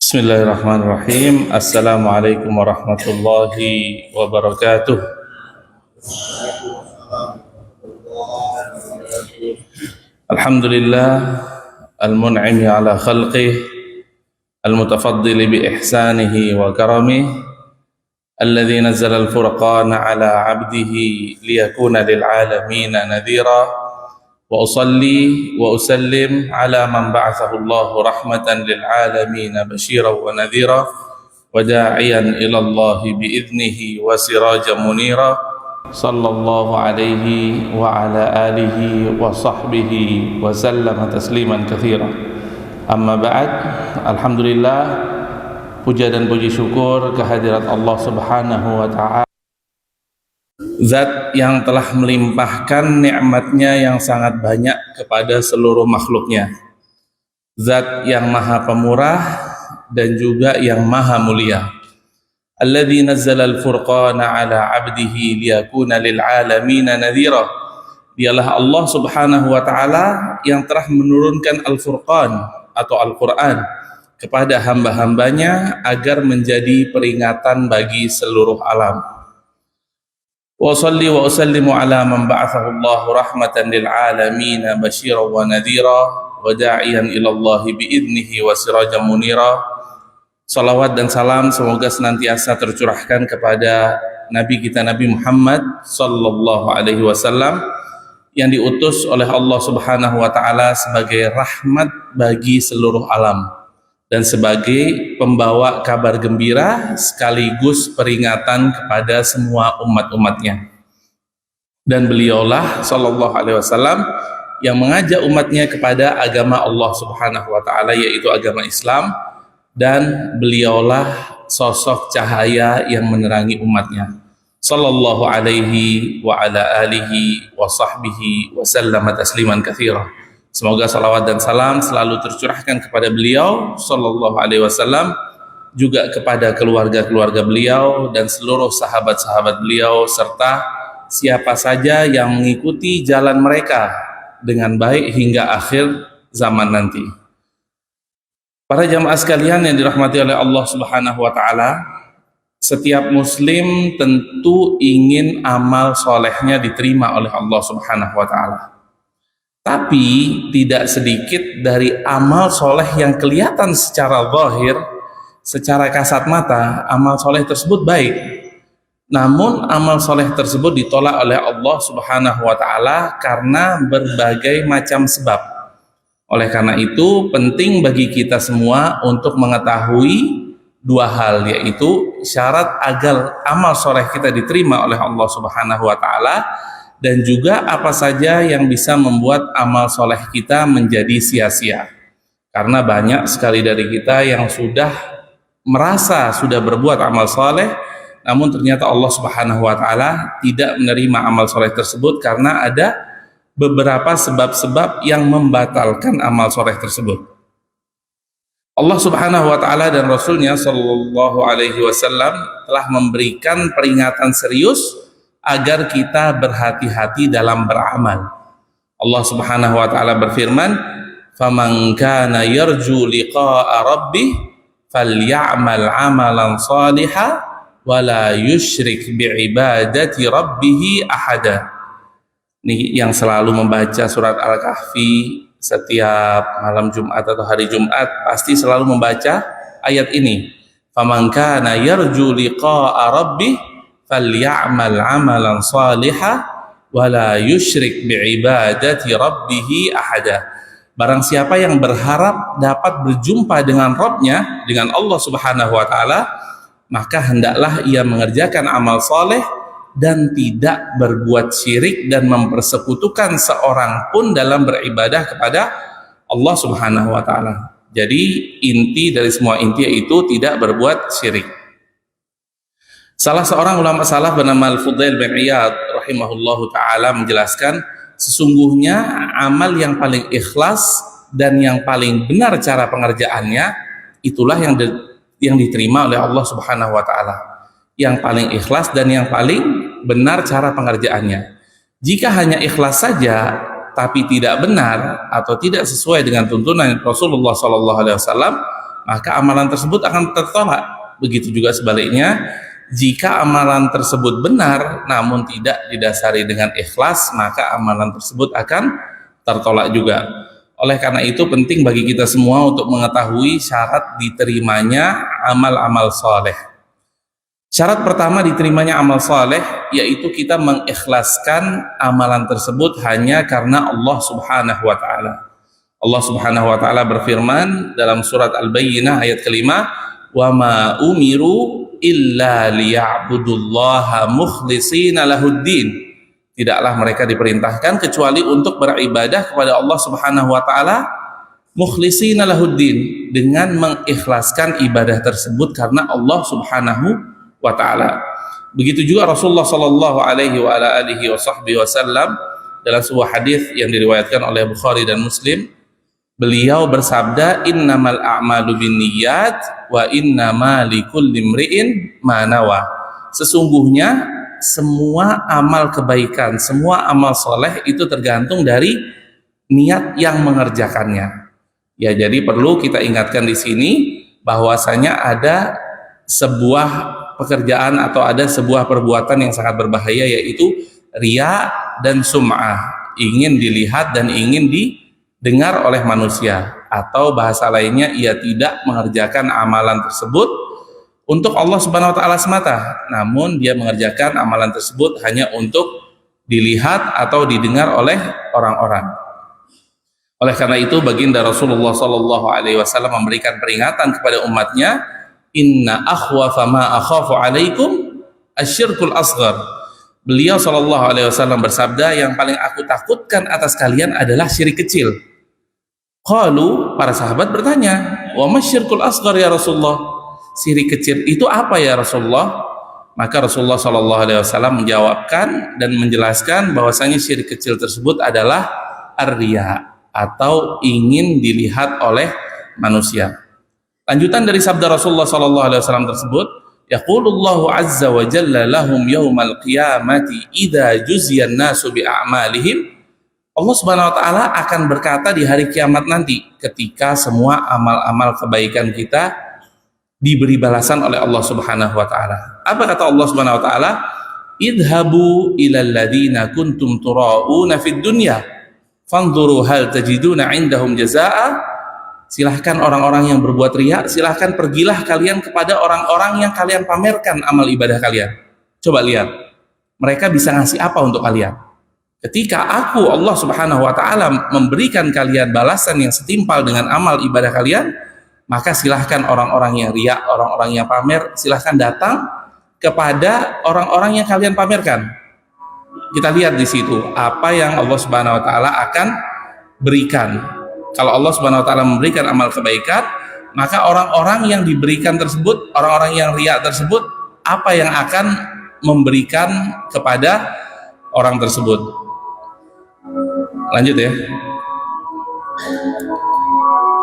Bismillahirrahmanirrahim. Assalamualaikum warahmatullahi wabarakatuh. Alhamdulillah al-mun'imi ala khalqih al-mutafaddili bi ihsanihi wa karamih alladhi nazzala al-furqana ala 'abdihi liyakuna lil 'alamin nadhira. Wa usalli wa usallim ala man ba'athahu Allah rahmatan lil alamin basyiran wa nadhira wa da'iyan ila Allah bi idnihi wa sirajan munira sallallahu alaihi wa ala alihi wa sahbihi wa sallama tasliman katsira. Amma ba'd. Alhamdulillah, puja dan puji syukur kehadirat Allah Subhanahu wa taala, Zat yang telah melimpahkan nikmatnya yang sangat banyak kepada seluruh makhluknya, Zat yang maha pemurah dan juga yang maha mulia. Alladzi nazzala al-furqana ala 'abdihi liyakuna lil 'alamin nadhira. Dialah Allah Subhanahu wa taala yang telah menurunkan Al-Furqan atau Al-Qur'an kepada hamba-hambanya agar menjadi peringatan bagi seluruh alam. Wa salli wa usallimu ala man ba'athahu Allah rahmatan lil alamin basyiran wa nadhira wa da'iyan ila Allah bi idnihi wa sirajan munira. Salawat dan salam semoga senantiasa tercurahkan kepada Nabi kita Nabi Muhammad sallallahu alaihi wasallam yang diutus oleh Allah Subhanahu wa taala sebagai rahmat bagi seluruh alam dan sebagai pembawa kabar gembira sekaligus peringatan kepada semua umat-umatnya. Dan beliaulah sallallahu alaihi wasallam yang mengajak umatnya kepada agama Allah Subhanahu wa taala, yaitu agama Islam, dan beliaulah sosok cahaya yang menerangi umatnya. Sallallahu alaihi wa ala alihi wa sahbihi wa sallama tasliman katsira. Semoga salawat dan salam selalu tercurahkan kepada beliau sallallahu alaihi wasallam, juga kepada keluarga-keluarga beliau dan seluruh sahabat-sahabat beliau serta siapa saja yang mengikuti jalan mereka dengan baik hingga akhir zaman nanti. Para jamaah sekalian yang dirahmati oleh Allah Subhanahu wa taala, setiap muslim tentu ingin amal solehnya diterima oleh Allah Subhanahu wa taala. Tapi tidak sedikit dari amal soleh yang kelihatan secara zahir, secara kasat mata, amal soleh tersebut baik. Namun amal soleh tersebut ditolak oleh Allah Subhanahu wa taala karena berbagai macam sebab. Oleh karena itu penting bagi kita semua untuk mengetahui dua hal, yaitu syarat agar amal soleh kita diterima oleh Allah Subhanahu wa taala, dan juga apa saja yang bisa membuat amal soleh kita menjadi sia-sia. Karena banyak sekali dari kita yang sudah merasa sudah berbuat amal soleh, namun ternyata Allah Subhanahu wa taala tidak menerima amal soleh tersebut karena ada beberapa sebab-sebab yang membatalkan amal soleh tersebut. Allah Subhanahu wa taala dan Rasulnya sallallahu alaihi wasallam telah memberikan peringatan serius agar kita berhati-hati dalam beramal. Allah Subhanahu wa taala berfirman, "Faman kana yarju liqa'a rabbih falyamal 'amalan shalihan wa la yusyrik bi'ibadati rabbih ahada." Ini yang selalu membaca surat Al-Kahfi setiap malam Jumat atau hari Jumat pasti selalu membaca ayat ini. "Faman kana yarju liqa'a rabbih falyamal 'amalan shalihan wa la yusyrik bi'ibadati rabbih ahada." Barang siapa yang berharap dapat berjumpa dengan Rabb-nya, dengan Allah Subhanahu wa taala, maka hendaklah ia mengerjakan amal saleh dan tidak berbuat syirik dan mempersekutukan seorang pun dalam beribadah kepada Allah Subhanahu wa taala. Jadi inti dari semua inti itu tidak berbuat syirik. Salah seorang ulama salaf bernama Al-Fudail bin Iyad rahimahullahu taala menjelaskan, sesungguhnya amal yang paling ikhlas dan yang paling benar cara pengerjaannya itulah yang diterima oleh Allah Subhanahu wa taala. Yang paling ikhlas dan yang paling benar cara pengerjaannya. Jika hanya ikhlas saja tapi tidak benar atau tidak sesuai dengan tuntunan Rasulullah SAW, maka amalan tersebut akan tertolak. Begitu juga sebaliknya, jika amalan tersebut benar namun tidak didasari dengan ikhlas, maka amalan tersebut akan tertolak juga. Oleh karena itu penting bagi kita semua untuk mengetahui syarat diterimanya amal-amal soleh. Syarat pertama diterimanya amal soleh yaitu kita mengikhlaskan amalan tersebut hanya karena Allah Subhanahu wa Ta'ala. Allah Subhanahu wa Ta'ala berfirman dalam surat Al-Bayyinah ayat kelima, "Wa ma umiru illa liya'budullaha mukhlishina lahuddin." Tidaklah mereka diperintahkan kecuali untuk beribadah kepada Allah Subhanahu wa Ta'ala mukhlishina lahuddin, dengan mengikhlaskan ibadah tersebut karena Allah Subhanahu wa Ta'ala. Begitu juga Rasulullah sallallahu alaihi wa ala alihi wasallam dalam sebuah hadis yang diriwayatkan oleh Bukhari dan Muslim, beliau bersabda, "Innamal a'malu binniyat wa innama likulli imri'in ma nawa." Sesungguhnya semua amal kebaikan, semua amal soleh itu tergantung dari niat yang mengerjakannya. Ya, jadi perlu kita ingatkan di sini bahwasanya ada sebuah pekerjaan atau ada sebuah perbuatan yang sangat berbahaya, yaitu riya dan sum'ah, ingin dilihat dan ingin didengar oleh manusia, atau bahasa lainnya ia tidak mengerjakan amalan tersebut untuk Allah Subhanahu wa Ta'ala semata, namun dia mengerjakan amalan tersebut hanya untuk dilihat atau didengar oleh orang-orang. Oleh karena itu baginda Rasulullah sallallahu alaihi wasallam memberikan peringatan kepada umatnya, "Inna akhwafa ma akhafu alaikum asyirkul asghar." Beliau sallallahu alaihi wasallam bersabda, yang paling aku takutkan atas kalian adalah syirik kecil. Qalu, para sahabat bertanya, "Wa masyirkul asghar ya Rasulullah?" Syirik kecil itu apa ya Rasulullah? Maka Rasulullah sallallahu alaihi wasallam menjawabkan dan menjelaskan bahwasanya syirik kecil tersebut adalah ar-riya, atau ingin dilihat oleh manusia. Lanjutan dari sabda Rasulullah sallallahu alaihi wasallam tersebut, yaqulullahu azza wa jalla lahum yaumal qiyamati idza juziyan nasu bi a'malihim. Allah Subhanahu wa taala akan berkata di hari kiamat nanti ketika semua amal-amal kebaikan kita diberi balasan oleh Allah Subhanahu wa taala. Apa kata Allah Subhanahu wa taala? Idhabu ilal ladzina kuntum turauna fid dunya fanzuru hal tajiduna indahum jazaa'a. Silahkan orang-orang yang berbuat riya, silahkan pergilah kalian kepada orang-orang yang kalian pamerkan amal ibadah kalian. Coba lihat, mereka bisa ngasih apa untuk kalian? Ketika aku Allah Subhanahu wa Ta'ala memberikan kalian balasan yang setimpal dengan amal ibadah kalian, maka silahkan orang-orang yang riya, orang-orang yang pamer, silahkan datang kepada orang-orang yang kalian pamerkan. Kita lihat di situ apa yang Allah Subhanahu wa Ta'ala akan berikan. Kalau Allah Subhanahu wa Ta'ala memberikan amal kebaikan, maka orang-orang yang diberikan tersebut, orang-orang yang riya tersebut, apa yang akan memberikan kepada orang tersebut? Lanjut ya.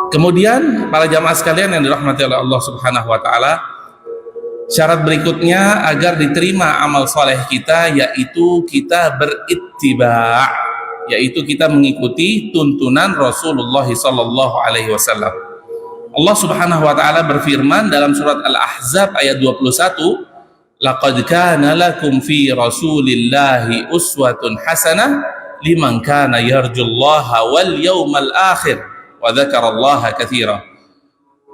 Kemudian para jamaah sekalian yang dirahmati oleh Allah Subhanahu wa Ta'ala, syarat berikutnya agar diterima amal soleh kita yaitu kita berittiba', yaitu kita mengikuti tuntunan Rasulullah sallallahu alaihi wasallam. Allah Subhanahu wa taala berfirman dalam surat Al-Ahzab ayat 21, "Laqad kana lakum fi Rasulillahi uswatun hasanah liman kana yarjullaha wal yawmal akhir wa dzakarallaha katsira."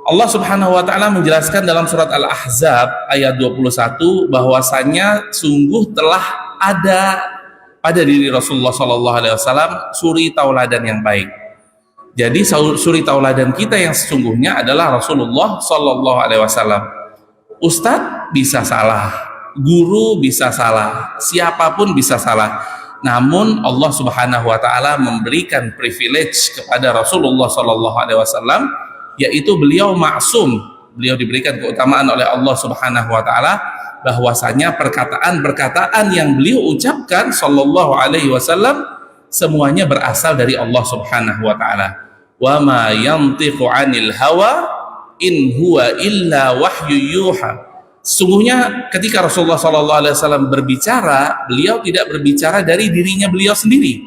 Allah Subhanahu wa taala menjelaskan dalam surat Al-Ahzab ayat 21 bahwasanya sungguh telah ada pada diri Rasulullah sallallahu alaihi wasallam suri tauladan yang baik. Jadi suri tauladan kita yang sesungguhnya adalah Rasulullah sallallahu alaihi wasallam. Ustadz bisa salah, guru bisa salah, siapapun bisa salah. Namun Allah Subhanahu wa taala memberikan privilege kepada Rasulullah sallallahu alaihi wasallam, yaitu beliau maksum. Beliau diberikan keutamaan oleh Allah Subhanahu wa taala bahwasanya perkataan-perkataan yang beliau ucapkan sallallahu alaihi wasallam semuanya berasal dari Allah Subhanahu wa taala. Wa ma yantiqu 'anil hawa in huwa illa wahyu yuha. Sesungguhnya ketika Rasulullah sallallahu alaihi wasallam berbicara, beliau tidak berbicara dari dirinya beliau sendiri.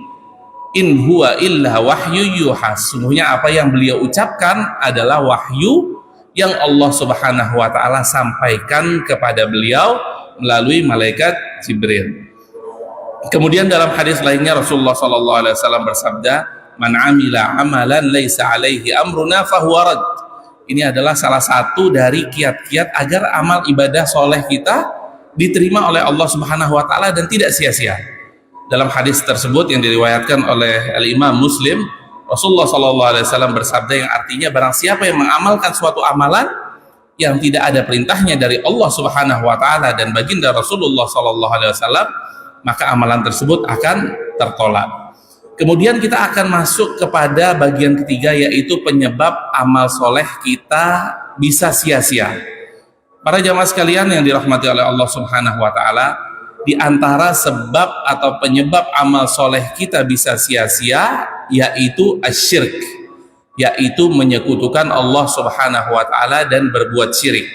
In huwa illa wahyu yuha. Sesungguhnya apa yang beliau ucapkan adalah wahyu yang Allah Subhanahu wa taala sampaikan kepada beliau melalui malaikat Jibril. Kemudian dalam hadis lainnya Rasulullah sallallahu alaihi wasallam bersabda, "Man 'amila 'amalan laisa 'alaihi amruna fahuwa rad." Ini adalah salah satu dari kiat-kiat agar amal ibadah soleh kita diterima oleh Allah Subhanahu wa taala dan tidak sia-sia. Dalam hadis tersebut yang diriwayatkan oleh Al-Imam Muslim, Rasulullah sallallahu alaihi wasallam bersabda yang artinya barang siapa yang mengamalkan suatu amalan yang tidak ada perintahnya dari Allah Subhanahu wa taala dan baginda Rasulullah sallallahu alaihi wasallam, maka amalan tersebut akan tertolak. Kemudian kita akan masuk kepada bagian ketiga, yaitu penyebab amal soleh kita bisa sia-sia. Para jamaah sekalian yang dirahmati oleh Allah Subhanahu wa taala, di antara sebab atau penyebab amal soleh kita bisa sia-sia yaitu asyirk, yaitu menyekutukan Allah Subhanahu wa taala dan berbuat syirik.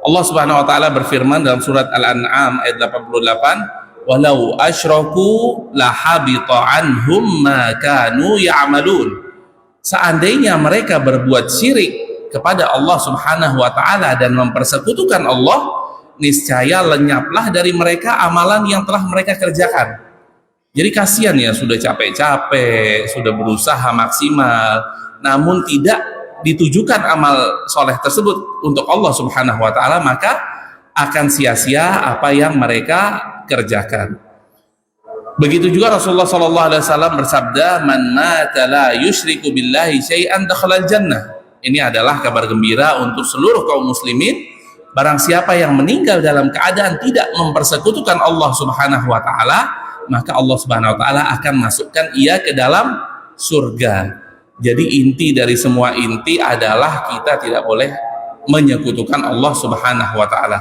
Allah Subhanahu wa taala berfirman dalam surat Al-An'am ayat 88, walau asyraku lahabita anhum ma kanu ya'malun. Seandainya mereka berbuat syirik kepada Allah Subhanahu wa taala dan mempersekutukan Allah, niscaya lenyaplah dari mereka amalan yang telah mereka kerjakan. Jadi kasihan ya, sudah capek-capek, sudah berusaha maksimal, namun tidak ditujukan amal soleh tersebut untuk Allah Subhanahu wa taala, maka akan sia-sia apa yang mereka kerjakan. Begitu juga Rasulullah sallallahu alaihi wasallam bersabda, "Man mata la yusyriku billahi syai'an dakhala al-jannah." Ini adalah kabar gembira untuk seluruh kaum muslimin. Barang siapa yang meninggal dalam keadaan tidak mempersekutukan Allah Subhanahu wa taala, maka Allah Subhanahu wa taala akan masukkan ia ke dalam surga. Jadi inti dari semua inti adalah kita tidak boleh menyekutukan Allah Subhanahu wa taala.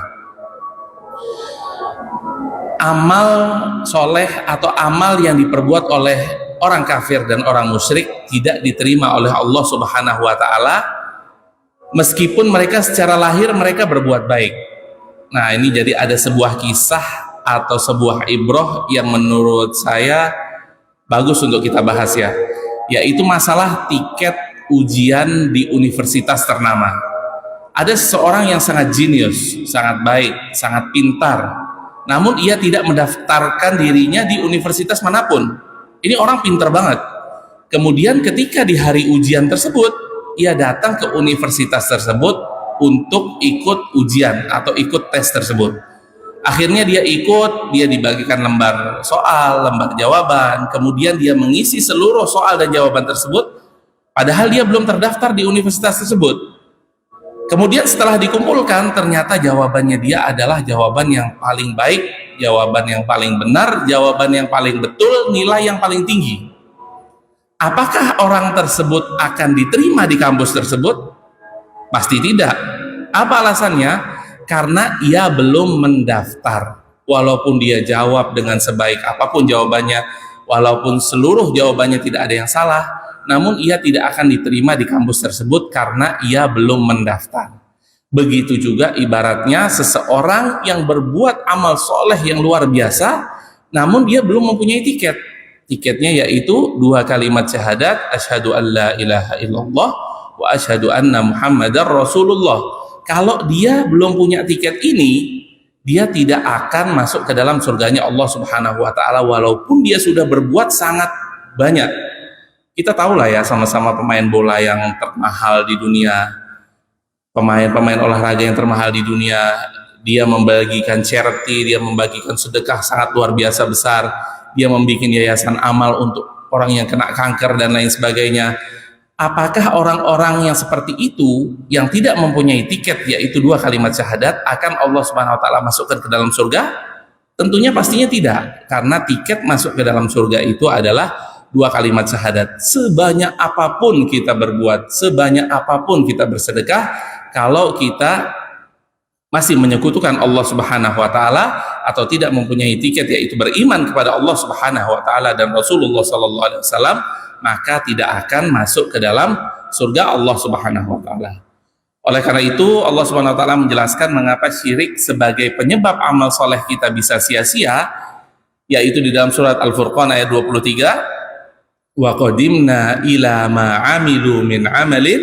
Amal soleh atau amal yang diperbuat oleh orang kafir dan orang musyrik tidak diterima oleh Allah Subhanahu wa taala meskipun mereka secara lahir mereka berbuat baik. Nah, ini jadi ada sebuah kisah atau sebuah ibrah yang menurut saya bagus untuk kita bahas ya, yaitu masalah tiket ujian di universitas ternama. Ada seseorang yang sangat jenius, sangat baik, sangat pintar, namun ia tidak mendaftarkan dirinya di universitas manapun. Ini orang pintar banget. Kemudian ketika di hari ujian tersebut, ia datang ke universitas tersebut untuk ikut ujian atau ikut tes tersebut. Akhirnya dia ikut, dia dibagikan lembar soal, lembar jawaban, kemudian dia mengisi seluruh soal dan jawaban tersebut, padahal dia belum terdaftar di universitas tersebut. Kemudian setelah dikumpulkan, ternyata jawabannya dia adalah jawaban yang paling baik, jawaban yang paling benar, jawaban yang paling betul, nilai yang paling tinggi. Apakah orang tersebut akan diterima di kampus tersebut? Pasti tidak. Apa alasannya? Karena ia belum mendaftar. Walaupun dia jawab dengan sebaik apapun jawabannya, walaupun seluruh jawabannya tidak ada yang salah, namun ia tidak akan diterima di kampus tersebut karena ia belum mendaftar. Begitu juga ibaratnya seseorang yang berbuat amal soleh yang luar biasa, namun dia belum mempunyai tiket. Tiketnya yaitu 2 kalimat syahadat, asyhadu an la ilaha illallah wa asyhadu anna muhammadar rasulullah. Kalau dia belum punya tiket ini, dia tidak akan masuk ke dalam surganya Allah Subhanahu wa taala walaupun dia sudah berbuat sangat banyak. Kita tahu lah ya, sama-sama pemain bola yang termahal di dunia, pemain-pemain olahraga yang termahal di dunia, dia membagikan charity, dia membagikan sedekah sangat luar biasa besar, dia membuat yayasan amal untuk orang yang kena kanker dan lain sebagainya. Apakah orang-orang yang seperti itu yang tidak mempunyai tiket yaitu 2 kalimat syahadat akan Allah Subhanahu wa taala masukkan ke dalam surga? Tentunya pastinya tidak, karena tiket masuk ke dalam surga itu adalah 2 kalimat syahadat. Sebanyak apapun kita berbuat, sebanyak apapun kita bersedekah, kalau kita masih menyekutukan Allah Subhanahu wa taala atau tidak mempunyai tiket yaitu beriman kepada Allah Subhanahu wa taala dan Rasulullah sallallahu alaihi wasallam, maka tidak akan masuk ke dalam surga Allah Subhanahu wa taala. Oleh karena itu Allah Subhanahu wa taala menjelaskan mengapa syirik sebagai penyebab amal soleh kita bisa sia-sia, yaitu di dalam surat Al-Furqan ayat 23, wa qadimna ila ma amilu min amalin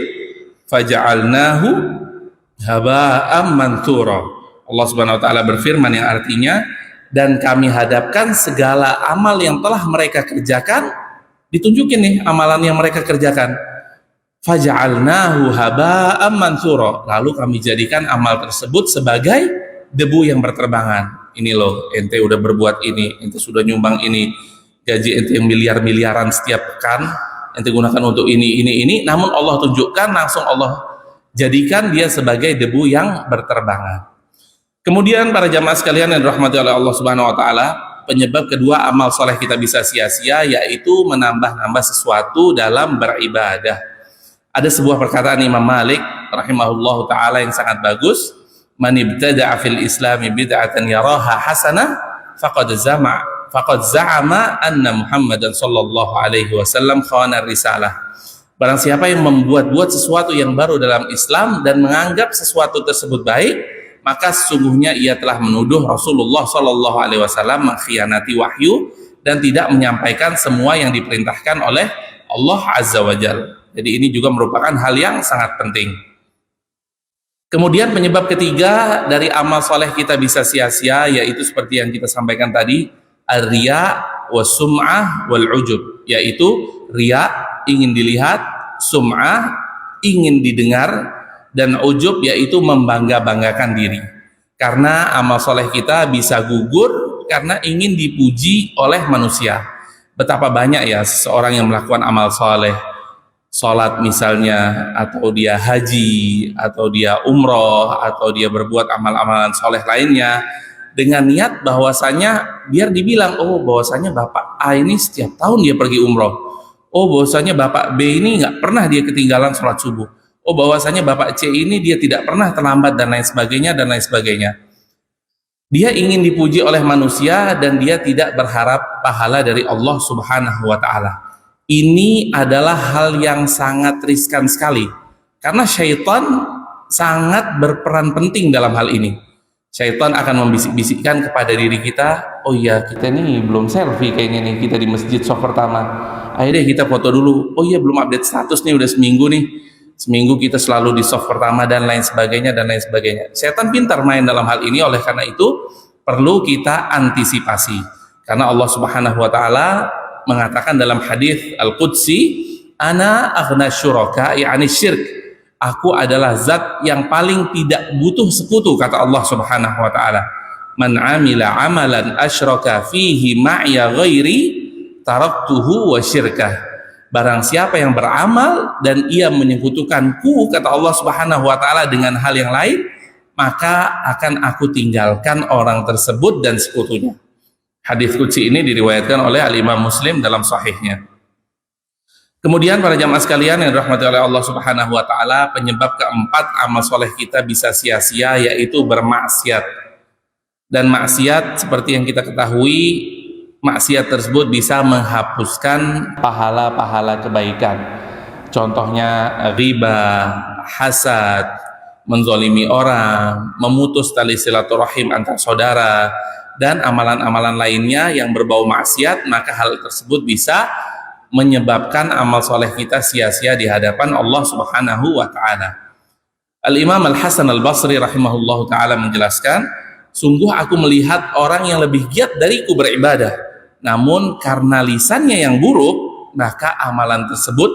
faja'alnahu haba'am manthura. Allah Subhanahu wa taala berfirman yang artinya, dan kami hadapkan segala amal yang telah mereka kerjakan, ditunjukin nih amalan yang mereka kerjakan, faja'alnahu haba'am manthura, lalu kami jadikan amal tersebut sebagai debu yang berterbangan. Ini loh, ente udah berbuat ini, ente sudah nyumbang ini, gaji ente yang miliar-miliaran setiap pekan ente gunakan untuk ini, namun Allah tunjukkan, langsung Allah jadikan dia sebagai debu yang berterbangan. Kemudian para jamaah sekalian yang dirahmati oleh Allah Subhanahu wa taala, penyebab kedua amal soleh kita bisa sia-sia yaitu menambah-nambah sesuatu dalam beribadah. Ada sebuah perkataan Imam Malik rahimahullahu taala yang sangat bagus, man ibtada'a fil islami bid'atan yaraha hasanah faqad za'ama anna Muhammadan sallallahu alaihi wasallam khana risalah. Barang siapa yang membuat-buat sesuatu yang baru dalam Islam dan menganggap sesuatu tersebut baik, maka sesungguhnya ia telah menuduh Rasulullah sallallahu alaihi wasallam mengkhianati wahyu dan tidak menyampaikan semua yang diperintahkan oleh Allah azza wajalla. Jadi ini juga merupakan hal yang sangat penting. Kemudian penyebab ketiga dari amal soleh kita bisa sia-sia yaitu seperti yang kita sampaikan tadi, ar-riya was-sum'ah wal-ujub, yaitu riya, ingin dilihat, sum'ah, ingin didengar, dan ujub, yaitu membangga-banggakan diri. Karena amal soleh kita bisa gugur karena ingin dipuji oleh manusia. Betapa banyak ya seseorang yang melakukan amal soleh, sholat misalnya, atau dia haji, atau dia umroh, atau dia berbuat amal-amalan soleh lainnya dengan niat bahwasanya biar dibilang, oh bahwasanya Bapak A ini setiap tahun dia pergi umroh, oh bahwasanya Bapak B ini nggak pernah dia ketinggalan sholat subuh, oh bahwasanya Bapak C ini dia tidak pernah terlambat, dan lain sebagainya, dan lain sebagainya. Dia ingin dipuji oleh manusia dan dia tidak berharap pahala dari Allah Subhanahu wa taala. Ini adalah hal yang sangat riskan sekali karena syaitan sangat berperan penting dalam hal ini. Syaitan akan membisik-bisikkan kepada diri kita, oh iya kita nih belum selfie kayaknya nih, kita di masjid soft pertama, ayo deh kita foto dulu, oh iya belum update status nih, udah seminggu nih, seminggu kita selalu di soft pertama, dan lain sebagainya, dan lain sebagainya. Syaitan pintar main dalam hal ini, oleh karena itu perlu kita antisipasi. Karena Allah Subhanahu wa taala mengatakan dalam hadis Al-Qudsi, ana aghna syuraka, yakni syirk, aku adalah zat yang paling tidak butuh sekutu, kata Allah Subhanahu wa taala. Man amila amalan asyraka fihi ma'iya ghairi taraktuhu wa syirkah. Barang siapa yang beramal dan ia menyekutukanku, kata Allah Subhanahu wa taala, dengan hal yang lain, maka akan aku tinggalkan orang tersebut dan sekutunya. Hadis qudsi ini diriwayatkan oleh Al-Imam Muslim dalam sahihnya. Kemudian para jamaah sekalian yang dirahmati oleh Allah Subhanahu wa taala, penyebab keempat amal soleh kita bisa sia-sia yaitu bermaksiat. Dan maksiat seperti yang kita ketahui, maksiat tersebut bisa menghapuskan pahala-pahala kebaikan. Contohnya riba, hasad, menzolimi orang, memutus tali silaturahim antar saudara, dan amalan-amalan lainnya yang berbau maksiat, maka hal tersebut bisa menyebabkan amal soleh kita sia-sia di hadapan Allah Subhanahu wa ta'ala. Al-Imam Al-Hasan Al-Basri rahimahullahu ta'ala menjelaskan, sungguh aku melihat orang yang lebih giat dariku beribadah, namun karena lisannya yang buruk, maka amalan tersebut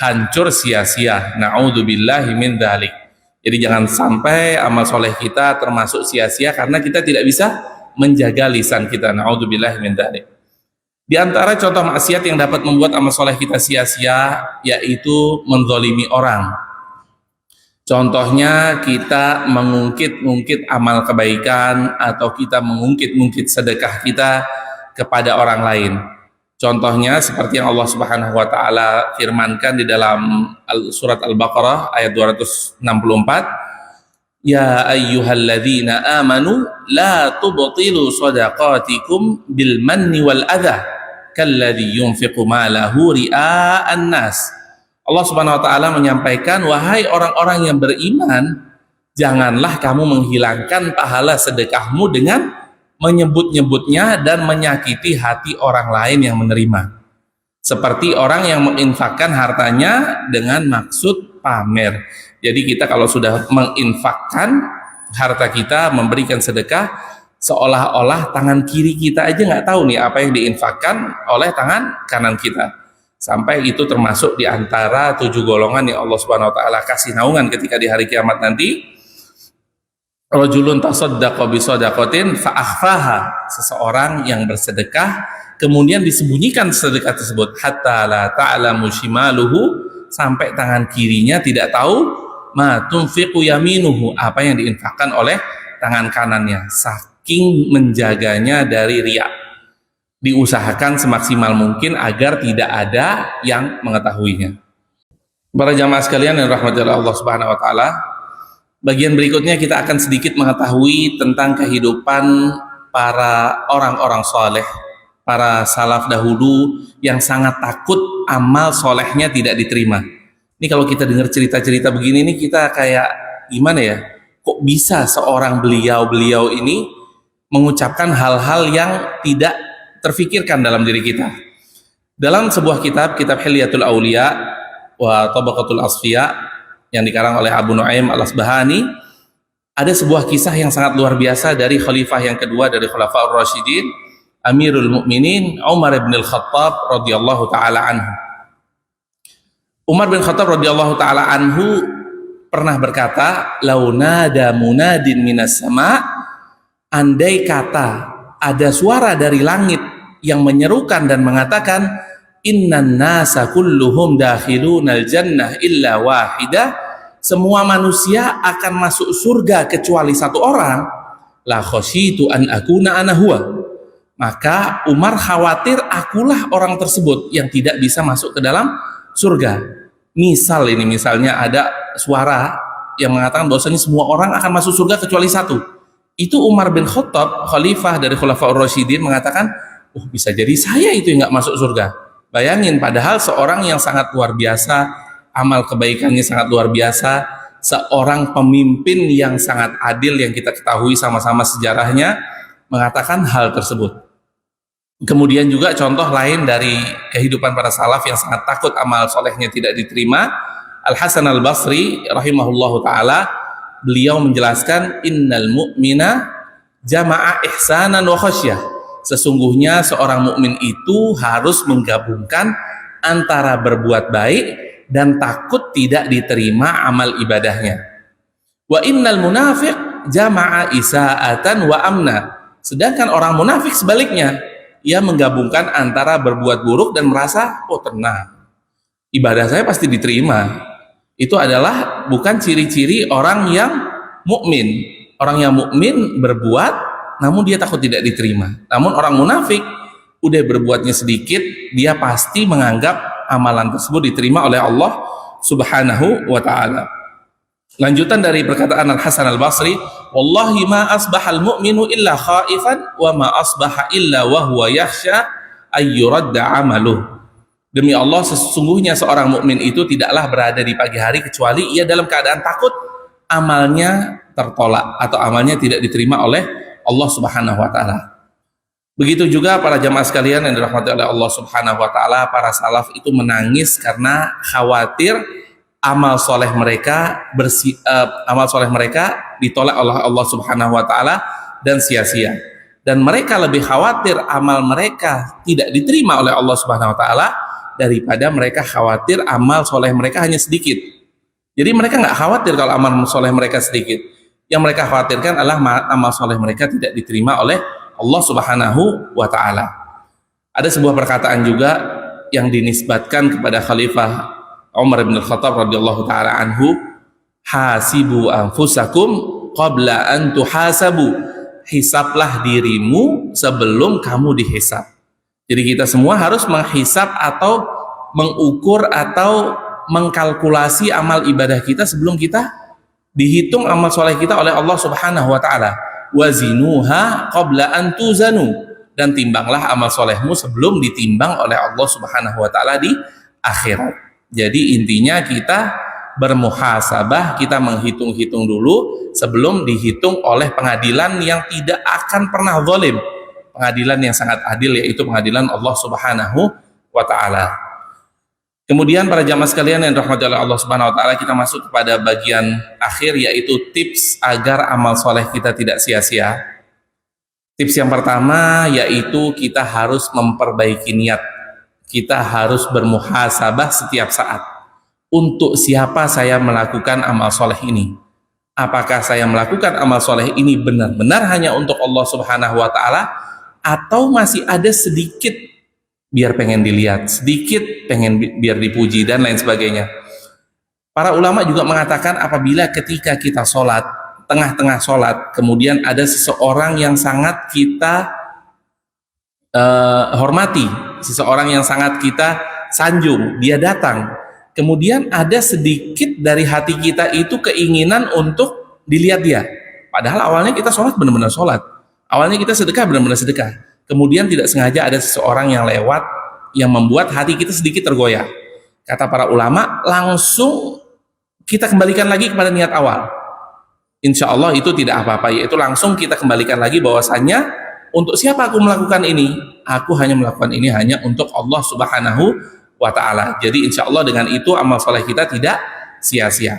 hancur sia-sia. Na'udzubillahi min dzalik. Jadi jangan sampai amal soleh kita termasuk sia-sia karena kita tidak bisa menjaga lisan kita. Na'udzubillahi min dzalik. Di antara contoh maksiat yang dapat membuat amal soleh kita sia-sia yaitu menzalimi orang. Contohnya kita mengungkit-ungkit amal kebaikan atau kita mengungkit-ungkit sedekah kita kepada orang lain. Contohnya seperti yang Allah Subhanahu wa taala firmankan di dalam surat Al-Baqarah ayat 264, ya ayyuhalladzina amanu la tubtilu shadaqatikum bil manni wal adha kalladzi yunfiqu malahu ria'an nas. Allah Subhanahu wa taala menyampaikan, wahai orang-orang yang beriman, janganlah kamu menghilangkan pahala sedekahmu dengan menyebut-nyebutnya dan menyakiti hati orang lain yang menerima. Seperti orang yang menginfakkan hartanya dengan maksud pamer. Jadi kita kalau sudah menginfakkan harta kita, memberikan sedekah, seolah-olah tangan kiri kita aja nggak tahu nih apa yang diinfakkan oleh tangan kanan kita. Sampai itu termasuk di antara 7 golongan yang Allah Subhanahu wa taala kasih naungan ketika di hari kiamat nanti. Rajulun tasaddaqa bi shadaqatin fa akhfaha, seseorang yang bersedekah kemudian disembunyikan sedekah tersebut, hatta la ta'lamu shimaluhu, sampai tangan kirinya tidak tahu ma tunfiqu yaminuhu, apa yang diinfakkan oleh tangan kanannya. Saking menjaganya dari riya, diusahakan semaksimal mungkin agar tidak ada yang mengetahuinya. Para jamaah sekalian yang dirahmati Allah Subhanahu wa taala, bagian berikutnya kita akan sedikit mengetahui tentang kehidupan para orang-orang soleh, para salaf dahulu yang sangat takut amal solehnya tidak diterima. Ini kalau kita dengar cerita-cerita begini nih, kita kayak gimana ya, kok bisa seorang beliau ini mengucapkan hal-hal yang tidak terfikirkan dalam diri kita. Dalam sebuah kitab Hilyatul Auliya wa Tabaqatul Asfiya yang dikarang oleh Abu Nuaim Al-Asbahani, ada sebuah kisah yang sangat luar biasa dari khalifah yang kedua dari Khulafaur Rasyidin, Amirul Mukminin Umar bin Khattab radhiyallahu taala anhu. Umar bin Khattab radhiyallahu taala anhu pernah berkata, "Launada munadin minas sama", andai kata ada suara dari langit yang menyerukan dan mengatakan, "Innan nasa kulluhum dakhilunal jannah illa wahidah", semua manusia akan masuk surga kecuali satu orang, la khasyitu an akuna ana huwa, maka Umar khawatir akulah orang tersebut yang tidak bisa masuk ke dalam surga. Misalnya ada suara yang mengatakan bahwasanya semua orang akan masuk surga kecuali satu. Itu Umar bin Khattab, khalifah dari Khulafaur Rasyidin, mengatakan, "Oh, bisa jadi saya itu yang nggak masuk surga." Bayangin, padahal seorang yang sangat luar biasa, amal kebaikannya sangat luar biasa, seorang pemimpin yang sangat adil yang kita ketahui sama-sama sejarahnya, mengatakan hal tersebut. Kemudian juga contoh lain dari kehidupan para salaf yang sangat takut amal solehnya tidak diterima, Al-Hasan Al-Basri rahimahullahu ta'ala, beliau menjelaskan, "Innal mu'mina jama'a ihsanan wa khasyah", sesungguhnya seorang mukmin itu harus menggabungkan antara berbuat baik dan takut tidak diterima amal ibadahnya. Wa innal munafiq jama'a isaatan wa amna, sedangkan orang munafik sebaliknya, ia menggabungkan antara berbuat buruk dan merasa, "Oh, tenang, ibadah saya pasti diterima." Itu adalah bukan ciri-ciri orang yang mukmin. Orang yang mukmin berbuat namun dia takut tidak diterima. Namun orang munafik udah berbuatnya sedikit, dia pasti menganggap amalan tersebut diterima oleh Allah Subhanahu wa taala. Lanjutan dari perkataan Al-Hasan Al-Basri, "Wallahi ma asbahal mu'minu illa khaifan wa ma asbaha illa wa huwa yakhsha ayyuradda amaluh." Demi Allah, sesungguhnya seorang mukmin itu tidaklah berada di pagi hari kecuali ia dalam keadaan takut amalnya tertolak atau amalnya tidak diterima oleh Allah Subhanahu wa taala. Begitu juga para jamaah sekalian yang dirahmati oleh Allah Subhanahu wa taala, para salaf itu menangis karena khawatir amal soleh mereka ditolak oleh Allah Subhanahu wa taala dan sia-sia. Dan mereka lebih khawatir amal mereka tidak diterima oleh Allah Subhanahu wa taala daripada mereka khawatir amal soleh mereka hanya sedikit. Jadi mereka nggak khawatir kalau amal soleh mereka sedikit. Yang mereka khawatirkan adalah amal soleh mereka tidak diterima oleh Allah Subhanahu wa ta'ala. Ada sebuah perkataan juga yang dinisbatkan kepada Khalifah Umar bin Khattab radhiyallahu ta'ala anhu, "Hasibu anfusakum qabla an tuhasabu", hisablah dirimu sebelum kamu dihisab. Jadi kita semua harus menghisab atau mengukur atau mengkalkulasi amal ibadah kita sebelum kita dihitung amal soleh kita oleh Allah Subhanahu wa ta'ala. Wazinuha qabla an tuzanu, dan timbanglah amal solehmu sebelum ditimbang oleh Allah Subhanahu wa ta'ala di akhirat. Jadi intinya kita bermuhasabah, kita menghitung-hitung dulu sebelum dihitung oleh pengadilan yang tidak akan pernah zalim, pengadilan yang sangat adil, yaitu pengadilan Allah Subhanahu wa ta'ala. Kemudian para jamaah sekalian yang dirahmati oleh Allah Subhanahu wa taala, kita masuk kepada bagian akhir, yaitu tips agar amal soleh kita tidak sia-sia. Tips yang pertama yaitu kita harus memperbaiki niat. Kita harus bermuhasabah setiap saat. Untuk siapa saya melakukan amal soleh ini? Apakah saya melakukan amal soleh ini benar-benar hanya untuk Allah Subhanahu wa taala, atau masih ada sedikit biar pengen dilihat, sedikit pengen biar dipuji, dan lain sebagainya. Para ulama juga mengatakan apabila ketika kita sholat, tengah-tengah sholat, kemudian ada seseorang yang sangat kita hormati, seseorang yang sangat kita sanjung, dia datang, kemudian ada sedikit dari hati kita itu keinginan untuk dilihat dia. Padahal awalnya kita sholat benar-benar sholat, awalnya kita sedekah benar-benar sedekah. Kemudian tidak sengaja ada seseorang yang lewat yang membuat hati kita sedikit tergoyah. Kata para ulama, langsung kita kembalikan lagi kepada niat awal. Insya Allah itu tidak apa-apa, yaitu langsung kita kembalikan lagi bahwasannya untuk siapa aku melakukan ini? Aku hanya melakukan ini hanya untuk Allah Subhanahu wa ta'ala. Jadi insya Allah dengan itu amal soleh kita tidak sia-sia.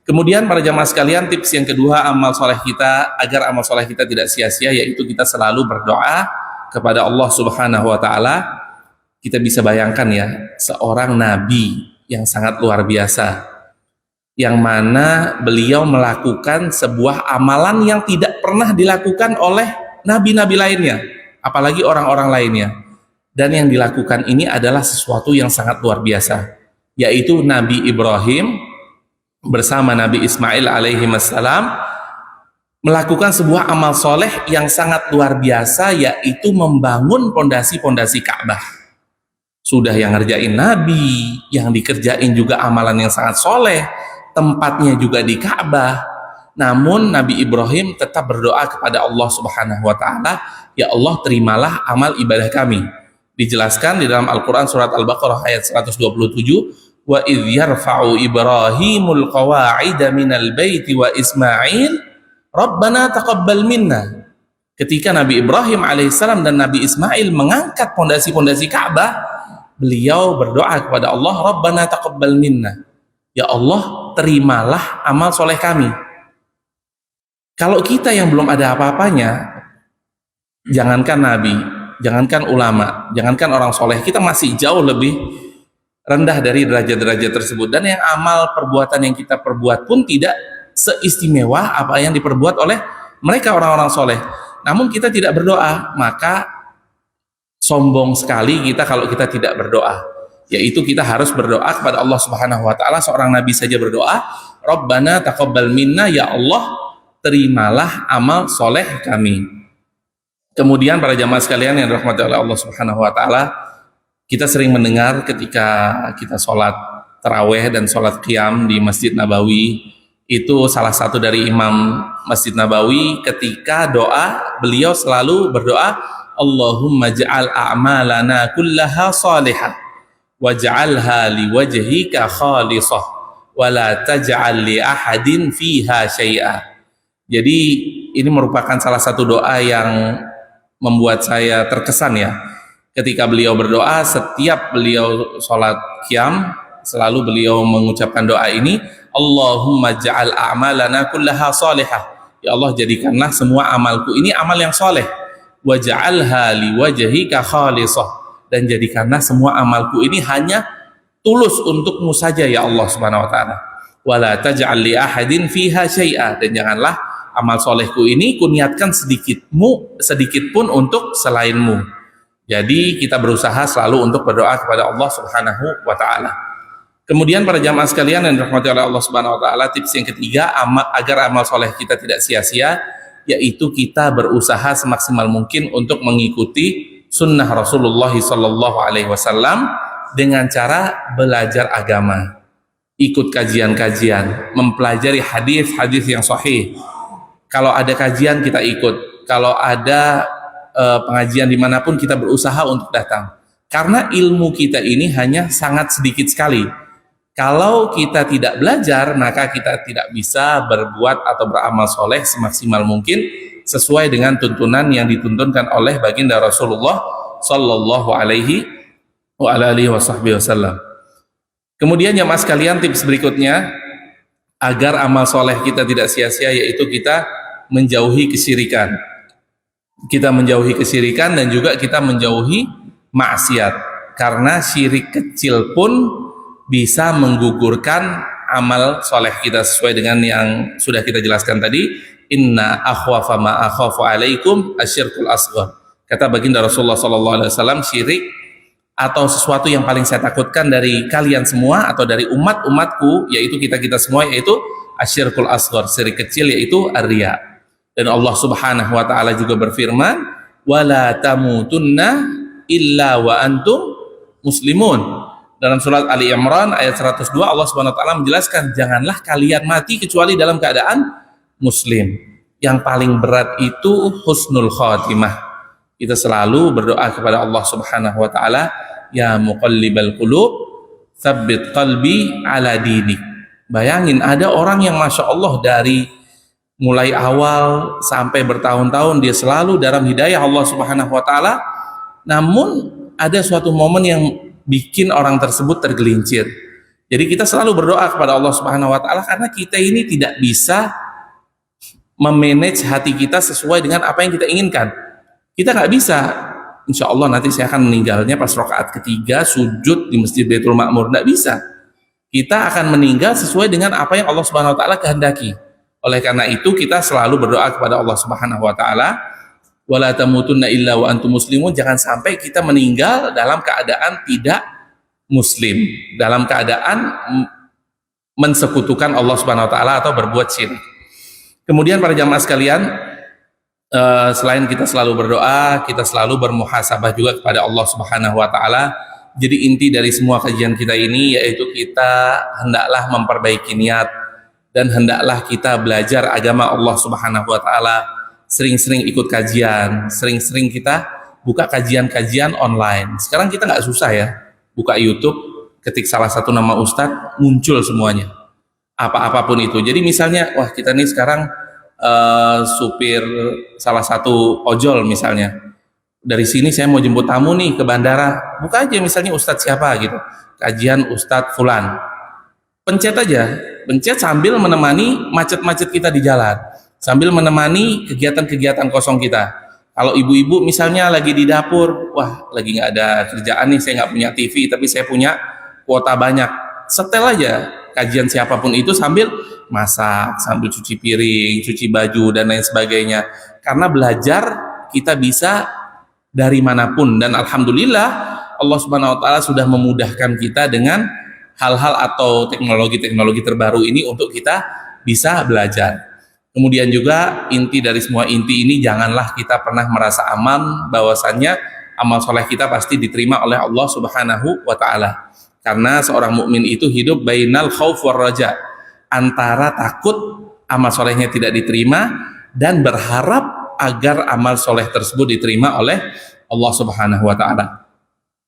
Kemudian para jamaah sekalian, tips yang kedua amal soleh kita, agar amal soleh kita tidak sia-sia, yaitu kita selalu berdoa kepada Allah Subhanahu wa ta'ala. Kita bisa bayangkan ya, seorang nabi yang sangat luar biasa, yang mana beliau melakukan sebuah amalan yang tidak pernah dilakukan oleh nabi-nabi lainnya, apalagi orang-orang lainnya. Dan yang dilakukan ini adalah sesuatu yang sangat luar biasa, yaitu Nabi Ibrahim bersama Nabi Ismail alaihi wassalam melakukan sebuah amal soleh yang sangat luar biasa, yaitu membangun pondasi-pondasi Ka'bah. Sudah yang ngerjain Nabi, yang dikerjain juga amalan yang sangat soleh, tempatnya juga di Ka'bah. Namun Nabi Ibrahim tetap berdoa kepada Allah Subhanahu wa ta'ala, ya Allah terimalah amal ibadah kami. Dijelaskan di dalam Al-Quran surat Al-Baqarah ayat 127, wa idh yarfa'u Ibrahimul qawa'ida minal baiti wa Ismail Rabbana taqabbal minna. Ketika Nabi Ibrahim alaihissalam dan Nabi Ismail mengangkat pondasi-pondasi Ka'bah, beliau berdoa kepada Allah, Rabbana taqabbal minna, ya Allah terimalah amal soleh kami. Kalau kita yang belum ada apa-apanya, jangankan Nabi, jangankan ulama, jangankan orang soleh, kita masih jauh lebih rendah dari derajat-derajat tersebut. Dan yang amal perbuatan yang kita perbuat pun tidak seistimewa apa yang diperbuat oleh mereka orang-orang soleh. Namun kita tidak berdoa, maka sombong sekali kita kalau kita tidak berdoa. Yaitu kita harus berdoa kepada Allah Subhanahu wa ta'ala. Seorang Nabi saja berdoa, Rabbana taqabbal minna, ya Allah terimalah amal soleh kami. Kemudian para jamaah sekalian yang dirahmati oleh Allah Subhanahu wa ta'ala, kita sering mendengar ketika kita sholat taraweh dan sholat qiyam di Masjid Nabawi, itu salah satu dari imam Masjid Nabawi, ketika doa beliau selalu berdoa, Allahumma ja'al a'malana kullaha salihah waj'alha liwajhika khalisah wa la taj'al li ahadin fiha syai'a. Jadi ini merupakan salah satu doa yang membuat saya terkesan ya. Ketika beliau berdoa, setiap beliau sholat qiyam, selalu beliau mengucapkan doa ini, Allahumma ja'al a'malana kullaha salihah, ya Allah jadikanlah semua amalku ini amal yang soleh, waj'alha liwajhika khalisah, dan jadikanlah semua amalku ini hanya tulus untukmu saja ya Allah Subhanahu wa ta'ala, wala taj'al li ahadin fiha syai'a, dan janganlah amal solehku ini kuniatkan sedikit pun untuk selainmu. Jadi kita berusaha selalu untuk berdoa kepada Allah Subhanahu wa ta'ala. Kemudian para jamaah sekalian yang dirahmati oleh Allah Subhanahu wa ta'ala, tips yang ketiga agar amal soleh kita tidak sia-sia, yaitu kita berusaha semaksimal mungkin untuk mengikuti sunnah Rasulullah sallallahu alaihi wasallam dengan cara belajar agama, ikut kajian-kajian, mempelajari hadis-hadis yang sahih. Kalau ada kajian kita ikut, kalau ada pengajian dimanapun kita berusaha untuk datang, karena ilmu kita ini hanya sangat sedikit sekali. Kalau kita tidak belajar, maka kita tidak bisa berbuat atau beramal soleh semaksimal mungkin sesuai dengan tuntunan yang dituntunkan oleh baginda Rasulullah sallallahu alaihi wasallam. Kemudian jamaah sekalian, tips berikutnya agar amal soleh kita tidak sia-sia, yaitu kita menjauhi kesyirikan. Kita menjauhi kesyirikan dan juga kita menjauhi maksiat, karena syirik kecil pun bisa menggugurkan amal soleh kita, sesuai dengan yang sudah kita jelaskan tadi. Inna akhwafa ma akhafu alaikum asyirkul asghar. Kata baginda Rasulullah SAW, syirik atau sesuatu yang paling saya takutkan dari kalian semua atau dari umat-umatku, yaitu kita semua, yaitu asyirkul asghar, syirik kecil, yaitu ar-riya. Dan Allah Subhanahu wa taala juga berfirman, wala tamutunna illa wa antum muslimun. Dalam surat Ali Imran ayat 102, Allah Subhanahu wa taala menjelaskan, janganlah kalian mati kecuali dalam keadaan muslim. Yang paling berat itu husnul khatimah. Kita selalu berdoa kepada Allah Subhanahu wa taala, ya muqallibal qulub tsabbit qalbi ala dinik. Bayangin ada orang yang masya Allah dari mulai awal sampai bertahun-tahun dia selalu dalam hidayah Allah Subhanahu wa taala, namun ada suatu momen yang bikin orang tersebut tergelincir. Jadi kita selalu berdoa kepada Allah Subhanahu wa taala, karena kita ini tidak bisa memanage hati kita sesuai dengan apa yang kita inginkan. Kita nggak bisa, insya Allah nanti saya akan meninggalnya pas rakaat ketiga sujud di Masjid Baitul Ma'mur. Nggak bisa. Kita akan meninggal sesuai dengan apa yang Allah Subhanahu wa taala kehendaki. Oleh karena itu kita selalu berdoa kepada Allah Subhanahu wa taala, wala tamutunna illa wa antum muslimun. Jangan sampai kita meninggal dalam keadaan tidak muslim, dalam keadaan mensekutukan Allah Subhanahu wa taala atau berbuat syirik. Kemudian para jamaah sekalian, selain kita selalu berdoa, kita selalu bermuhasabah juga kepada Allah Subhanahu wa taala. Jadi inti dari semua kajian kita ini yaitu kita hendaklah memperbaiki niat dan hendaklah kita belajar agama Allah Subhanahu wa taala. Sering-sering ikut kajian, sering-sering kita buka kajian-kajian online. Sekarang kita nggak susah ya, buka YouTube, ketik salah satu nama ustadz, muncul semuanya. Apa-apapun itu. Jadi misalnya, wah kita nih sekarang supir salah satu ojol misalnya, dari sini saya mau jemput tamu nih ke bandara, buka aja misalnya ustadz siapa gitu, kajian ustadz fulan, pencet aja, pencet sambil menemani macet-macet kita di jalan, sambil menemani kegiatan-kegiatan kosong kita. Kalau ibu-ibu misalnya lagi di dapur, wah lagi nggak ada kerjaan nih, saya nggak punya TV tapi saya punya kuota banyak, setel aja kajian siapapun itu sambil masak, sambil cuci piring, cuci baju dan lain sebagainya. Karena belajar kita bisa dari manapun, dan alhamdulillah Allah Subhanahu wa taala sudah memudahkan kita dengan hal-hal atau teknologi-teknologi terbaru ini untuk kita bisa belajar. Kemudian juga inti dari semua inti ini, janganlah kita pernah merasa aman bahwasannya amal soleh kita pasti diterima oleh Allah Subhanahu wa taala. Karena seorang mukmin itu hidup bainal khauf war raja, antara takut amal solehnya tidak diterima dan berharap agar amal soleh tersebut diterima oleh Allah Subhanahu wa taala.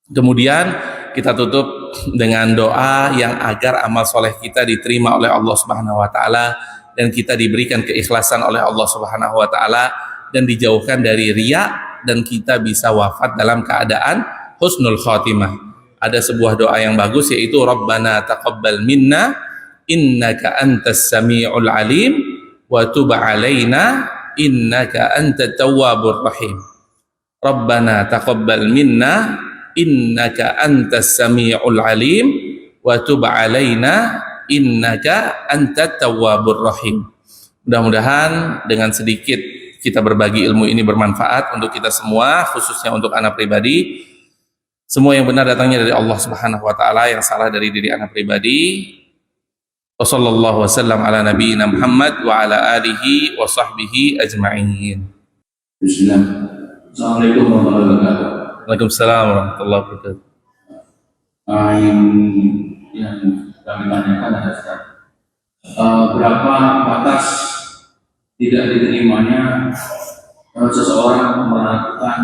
Kemudian kita tutup dengan doa yang agar amal soleh kita diterima oleh Allah Subhanahu wa taala dan kita diberikan keikhlasan oleh Allah Subhanahu wa taala dan dijauhkan dari riya, dan kita bisa wafat dalam keadaan husnul khatimah. Ada sebuah doa yang bagus, yaitu Rabbana taqabbal minna innaka antas sami'ul alim wa tub alaina innaka antat tawwabur rahim. Rabbana taqabbal minna innaka antas sami'ul alim wa tub alaina innaka antat tawwabur rahim. Mudah-mudahan dengan sedikit kita berbagi ilmu ini bermanfaat untuk kita semua, khususnya untuk anak pribadi. Semua yang benar datangnya dari Allah Subhanahu wa taala, yang salah dari diri anak pribadi. Wassallallahu wasallam ala nabiyyina Muhammad wa ala alihi wa sahbihi ajma'in. Bismillah. Assalamualaikum warahmatullahi wabarakatuh. Waalaikumsalam warahmatullahi wabarakatuh. Yang kami tanyakan adalah berapa batas tidak diterimanya seseorang melakukan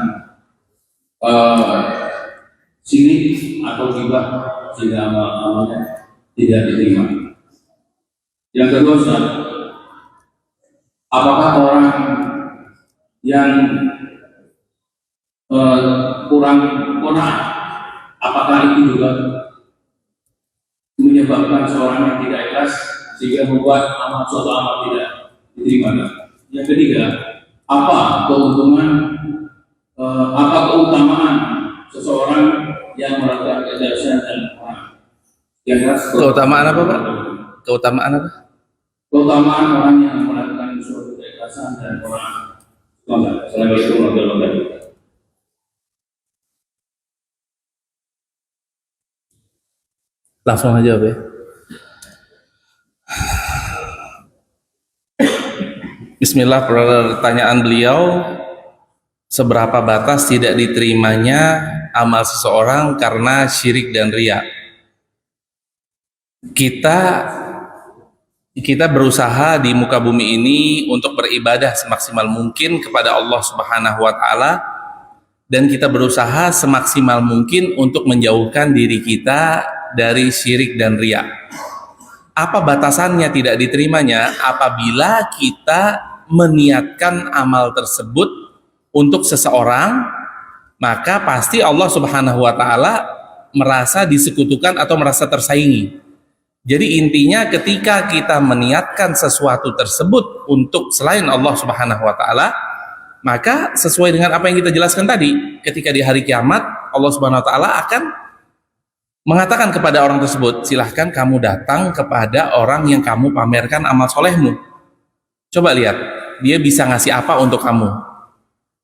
sirik atau ghibah sehingga amalnya tidak diterima. Yang kedua, Ustaz, apakah orang yang kurang qanaah, apakah itu juga menyebabkan seorang yang tidak ikhlas sehingga membuat suatu amal tidak diterima. Yang ketiga, apa keuntungan, apa keutamaan seseorang yang melakukan keikhlasan dan keutamaan apa Pak? Keutamaan apa? Keutamaan orang yang melakukan suatu keikhlasan dan orang. Assalamualaikum warahmatullahi wabarakatuh. Langsung aja Be. Bismillah, pertanyaan beliau, seberapa batas tidak diterimanya amal seseorang karena syirik dan riya? Kita berusaha di muka bumi ini untuk beribadah semaksimal mungkin kepada Allah Subhanahu wa taala, dan kita berusaha semaksimal mungkin untuk menjauhkan diri kita dari syirik dan riya. Apa batasannya tidak diterimanya? Apabila kita meniatkan amal tersebut untuk seseorang, maka pasti Allah Subhanahu wa taala merasa disekutukan atau merasa tersaingi. Jadi intinya ketika kita meniatkan sesuatu tersebut untuk selain Allah Subhanahu wa taala, maka sesuai dengan apa yang kita jelaskan tadi, ketika di hari kiamat Allah Subhanahu wa taala akan mengatakan kepada orang tersebut, silahkan kamu datang kepada orang yang kamu pamerkan amal solehmu. Coba lihat, dia bisa ngasih apa untuk kamu.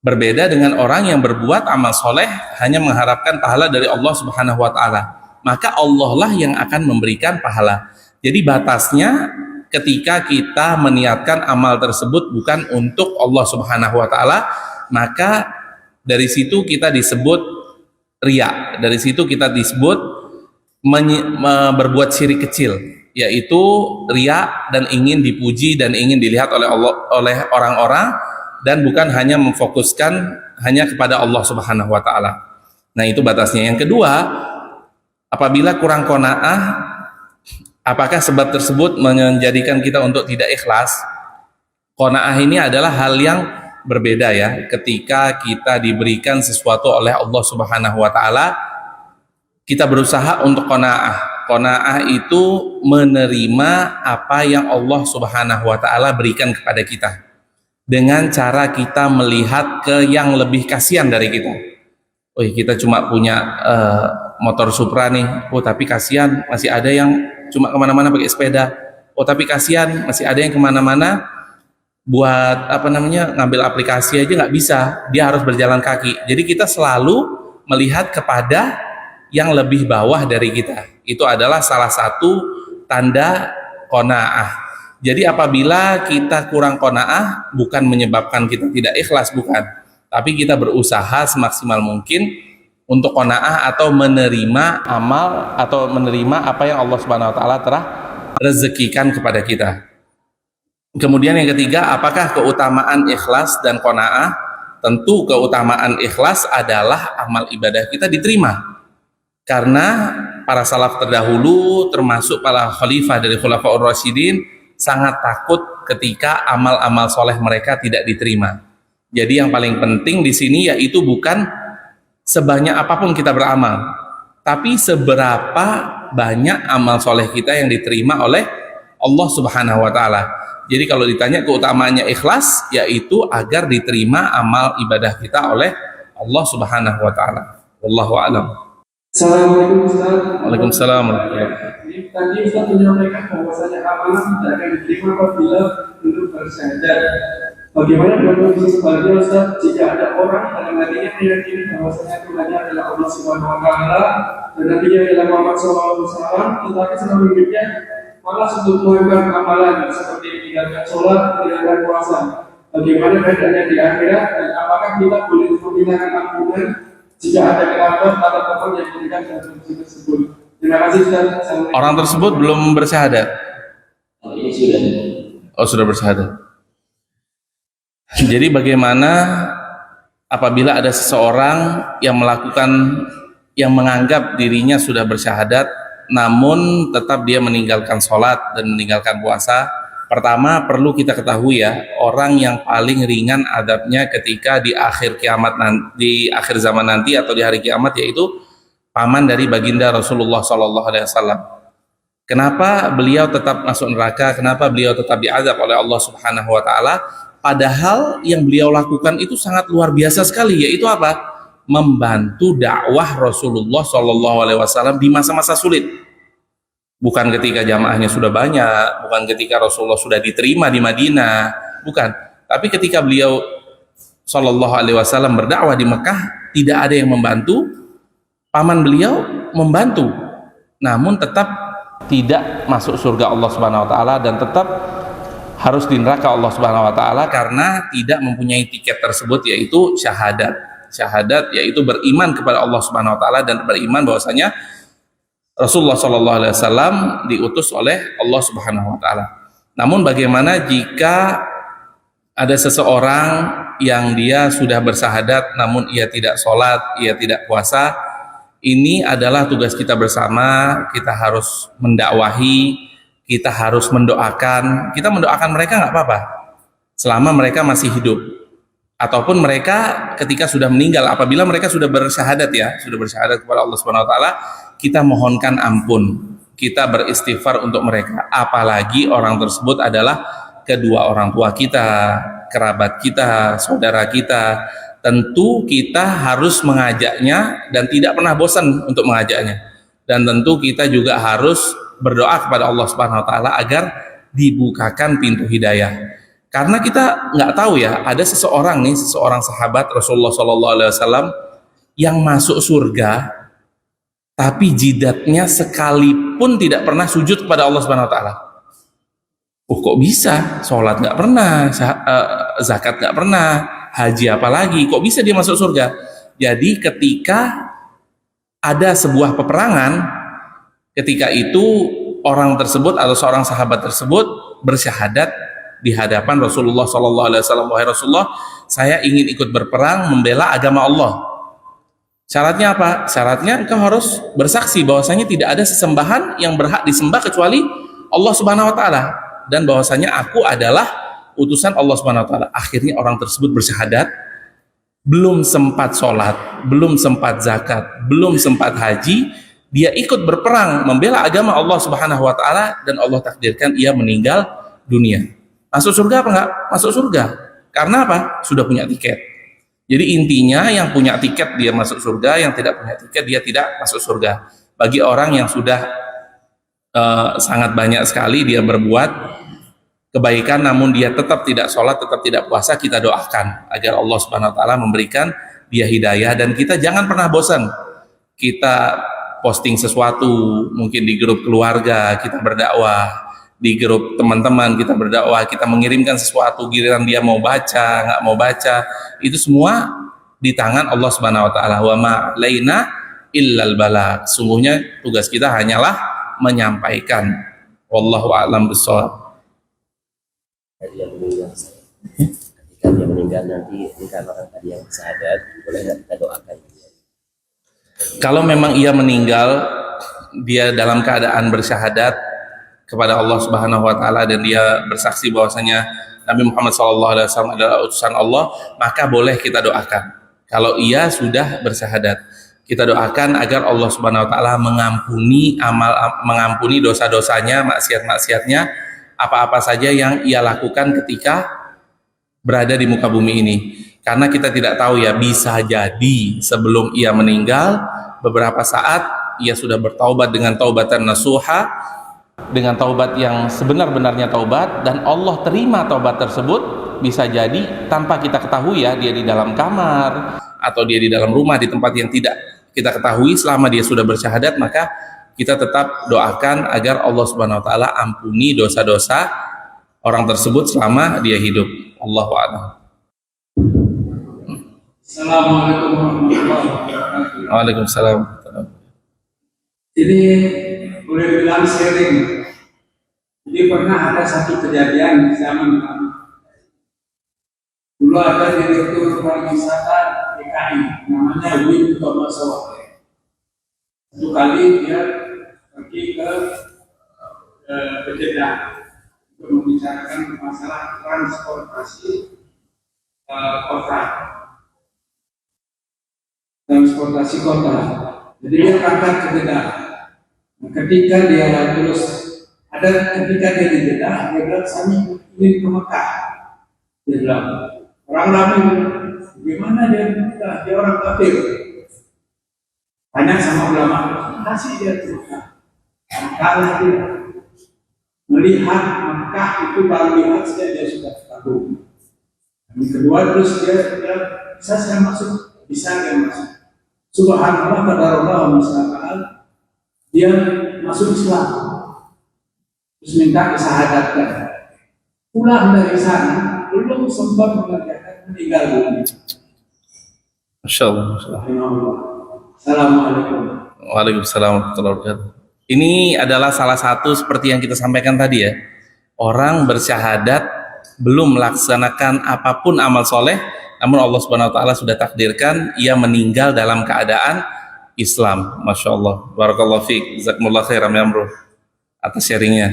Berbeda dengan orang yang berbuat amal soleh hanya mengharapkan pahala dari Allah Subhanahu wa taala. Maka Allah lah yang akan memberikan pahala. Jadi batasnya ketika kita meniatkan amal tersebut bukan untuk Allah Subhanahu wa taala, maka dari situ kita disebut riya. Dari situ kita disebut berbuat syirik kecil, yaitu riya dan ingin dipuji dan ingin dilihat oleh Allah, oleh orang-orang, dan bukan hanya memfokuskan hanya kepada Allah Subhanahu wa taala. Nah, itu batasnya. Yang kedua, apabila kurang qanaah, apakah sebab tersebut menjadikan kita untuk tidak ikhlas? Qanaah ini adalah hal yang berbeda ya. Ketika kita diberikan sesuatu oleh Allah Subhanahu wa taala, kita berusaha untuk qanaah. Qanaah itu menerima apa yang Allah Subhanahu wa taala berikan kepada kita, dengan cara kita melihat ke yang lebih kasihan dari kita. Oh, kita cuma punya motor Supra nih. Oh, tapi kasihan masih ada yang cuma kemana-mana pakai sepeda. Oh, tapi kasihan masih ada yang kemana-mana buat ngambil aplikasi aja nggak bisa, dia harus berjalan kaki. Jadi kita selalu melihat kepada yang lebih bawah dari kita. Itu adalah salah satu tanda qanaah. Jadi apabila kita kurang qanaah, bukan menyebabkan kita tidak ikhlas, bukan, tapi kita berusaha semaksimal mungkin untuk qanaah atau menerima amal atau menerima apa yang Allah Subhanahu wa taala telah rezekikan kepada kita. Kemudian yang ketiga, apakah keutamaan ikhlas dan qanaah? Tentu keutamaan ikhlas adalah amal ibadah kita diterima. Karena para salaf terdahulu, termasuk para khalifah dari Khulafaur Rasyidin, sangat takut ketika amal-amal soleh mereka tidak diterima. Jadi yang paling penting di sini yaitu bukan sebanyak apapun kita beramal, tapi seberapa banyak amal soleh kita yang diterima oleh Allah Subhanahu wa taala. Jadi kalau ditanya keutamaannya ikhlas, yaitu agar diterima amal ibadah kita oleh Allah Subhanahu wa taala. Wallahu a'lam. Assalamualaikum Ustaz. Waalaikumsalam. Tadi Ustaz menyampaikan bahwasanya amalan tidak akan diterima apabila belum bersyahadat. Bagaimana dengan kondisi sebaliknya Ustaz, jika ada orang dalam hatinya meyakini bahwasanya Tuhannya adalah Allah Subhanahu wa taala dan Nabi-Nya adalah Muhammad SAW, tetapi selama hidupnya malah sebelum melakukan amalan seperti meninggalkan sholat, meninggalkan puasa. Bagaimana keadaannya di akhirat dan apakah kita boleh memintakan ampunan jika ada kerabat atau tokoh yang memberikan konsumsi tersebut? Terima kasih Ustaz. Orang tersebut belum bersyahadat. Ini sudah. Oh, sudah bersyahadat. Jadi bagaimana apabila ada seseorang yang menganggap dirinya sudah bersyahadat, namun tetap dia meninggalkan sholat dan meninggalkan puasa? Pertama, perlu kita ketahui ya, orang yang paling ringan adabnya ketika di akhir kiamat di akhir zaman nanti atau di hari kiamat, yaitu paman dari baginda Rasulullah SAW. Kenapa beliau tetap masuk neraka? Kenapa beliau tetap diazab oleh Allah Subhanahu wa taala? Padahal yang beliau lakukan itu sangat luar biasa sekali, yaitu apa? Membantu dakwah Rasulullah Shallallahu alaihi wasallam di masa-masa sulit. Bukan ketika jamaahnya sudah banyak, bukan ketika Rasulullah sudah diterima di Madinah, bukan. Tapi ketika beliau Shallallahu alaihi wasallam berdakwah di Mekah, tidak ada yang membantu. Paman beliau membantu, namun tetap tidak masuk surga Allah Subhanahu wa taala dan tetap harus di neraka Allah Subhanahu wa taala karena tidak mempunyai tiket tersebut, yaitu syahadat. Syahadat yaitu beriman kepada Allah Subhanahu wa taala dan beriman bahwasanya Rasulullah Shallallahu alaihi wasallam diutus oleh Allah Subhanahu wa taala. Namun bagaimana jika ada seseorang yang dia sudah bersahadat namun ia tidak sholat, ia tidak puasa? Ini adalah tugas kita bersama. Kita harus mendakwahi, kita harus mendoakan. Kita mendoakan mereka nggak apa-apa selama mereka masih hidup, ataupun mereka ketika sudah meninggal. Apabila mereka sudah bersyahadat, ya sudah bersyahadat kepada Allah Subhanahu wa taala, kita mohonkan ampun, kita beristighfar untuk mereka. Apalagi orang tersebut adalah kedua orang tua kita, kerabat kita, saudara kita. Tentu kita harus mengajaknya dan tidak pernah bosan untuk mengajaknya. Dan tentu kita juga harus berdoa kepada Allah Subhanahu wa taala agar dibukakan pintu hidayah. Karena kita nggak tahu ya, ada seseorang nih, seseorang sahabat Rasulullah Shallallahu alaihi wasallam yang masuk surga tapi jidatnya sekalipun tidak pernah sujud kepada Allah Subhanahu wa taala. Kok bisa? Sholat nggak pernah, zakat nggak pernah, haji apalagi, kok bisa dia masuk surga? Jadi ketika ada sebuah peperangan, ketika itu orang tersebut atau seorang sahabat tersebut bersyahadat di hadapan Rasulullah Sallallahu Alaihi Wasallam, wahai Rasulullah, saya ingin ikut berperang membela agama Allah. Syaratnya apa? Syaratnya engkau harus bersaksi bahwasanya tidak ada sesembahan yang berhak disembah kecuali Allah Subhanahu Wa Taala, dan bahwasanya aku adalah utusan Allah Subhanahu wa taala. Akhirnya orang tersebut bersyahadat, belum sempat sholat, belum sempat zakat, belum sempat haji, dia ikut berperang membela agama Allah Subhanahu wa taala, dan Allah takdirkan ia meninggal dunia. Masuk surga apa enggak? Masuk surga. Karena apa? Sudah punya tiket. Jadi intinya yang punya tiket dia masuk surga, yang tidak punya tiket dia tidak masuk surga. Bagi orang yang sudah sangat banyak sekali dia berbuat kebaikan namun dia tetap tidak sholat, tetap tidak puasa, kita doakan agar Allah Subhanahu wa taala memberikan dia hidayah. Dan kita jangan pernah bosan, kita posting sesuatu, mungkin di grup keluarga kita berdakwah, di grup teman-teman kita berdakwah, kita mengirimkan sesuatu, giliran dia mau baca, nggak mau baca, itu semua di tangan Allah Subhanahu wa taala. Wa ma alaina illal balagh. Sungguhnya tugas kita hanyalah menyampaikan. Wallahu a'lam bishawab. Dia meninggal, ketika dia meninggal nanti dikarenakan tadi yang syahadat, boleh nggak kita doakan? Kalau memang ia meninggal dia dalam keadaan bersyahadat kepada Allah Subhanahu wa taala dan dia bersaksi bahwasanya Nabi Muhammad SAW adalah utusan Allah, maka boleh kita doakan. Kalau ia sudah bersyahadat, kita doakan agar Allah Subhanahu wa taala mengampuni dosa-dosanya, maksiat-maksiatnya, apa-apa saja yang ia lakukan ketika berada di muka bumi ini. Karena kita tidak tahu ya, bisa jadi sebelum ia meninggal beberapa saat ia sudah bertaubat dengan taubatan nasuha, dengan taubat yang sebenar-benarnya taubat, dan Allah terima taubat tersebut. Bisa jadi tanpa kita ketahui ya, dia di dalam kamar atau dia di dalam rumah di tempat yang tidak kita ketahui. Selama dia sudah bersyahadat, maka kita tetap doakan agar Allah Subhanahu wa taala ampuni dosa-dosa orang tersebut selama dia hidup. Allahu a'lam. Assalamualaikum warahmatullahi wabarakatuh. Waalaikumsalam. Ini boleh bilang sharing. Jadi pernah ada satu kejadian di zaman kami. Dulu ada direktur pariwisata DKI, namanya Win Thomas Sower. Satu kali dia pergi ke Jeddah untuk membicarakan masalah transportasi kota. Transportasi kota. Jadi dia berangkat ke Jeddah. Ketika dia terus ada ketika dia di Jeddah, dia bilang saya ingin ke Mekah. Dia bilang orang ramai, gimana dia ke Mekah? Dia orang kafir. Tanya sama ulama, kasih dia ke Mekah. Kalah dia melihat Mekah itu baru lihat saja dia sudah kagum. Yang kedua terus dia bilang, bisa saya masuk? Bisa dia masuk. Subhanallah, qadarullah wa misalkan dia masuk Islam, terus minta disyahadatkan. Pulang dari sana, belum sempat mengerjakan meninggal dunia. Masya Allah, Masya Allah. Assalamualaikum. Waalaikumsalam warahmatullahi wabarakatuh. Ini adalah salah satu seperti yang kita sampaikan tadi ya. Orang bersyahadat belum melaksanakan apapun amal soleh, namun Allah Subhanahu Wa Taala sudah takdirkan ia meninggal dalam keadaan Islam. Masya Allah. Barakallahu fiik. Jazakumullah khairan ya bro atas sharingnya.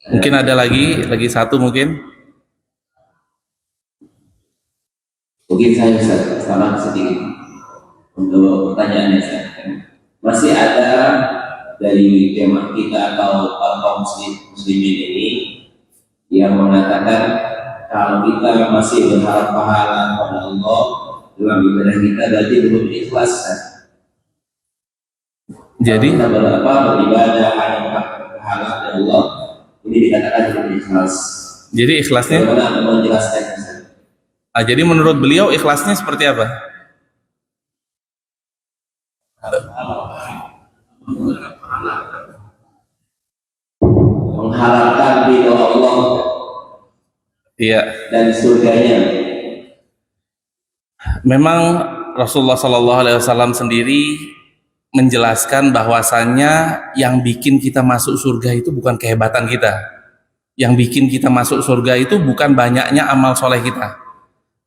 Mungkin ada lagi satu mungkin. Mungkin saya bisa salah sedikit untuk pertanyaannya saya. Masih ada dari jemaah kita atau kaum muslimin ini yang mengatakan kalau kita masih berharap pahala pada Allah dalam ibadah kita berarti belum ikhlas kan? Jadi kita beribadah hanya pahala dari Allah ini dikatakan belum ikhlas. Jadi ikhlasnya? Bagaimana Anda menjelaskan? Jadi menurut beliau ikhlasnya seperti apa? Mengharapkan ridho Allah Iya. dan surganya. Memang Rasulullah Shallallahu Alaihi Wasallam sendiri menjelaskan bahwasannya yang bikin kita masuk surga itu bukan kehebatan kita. Yang bikin kita masuk surga itu bukan banyaknya amal soleh kita.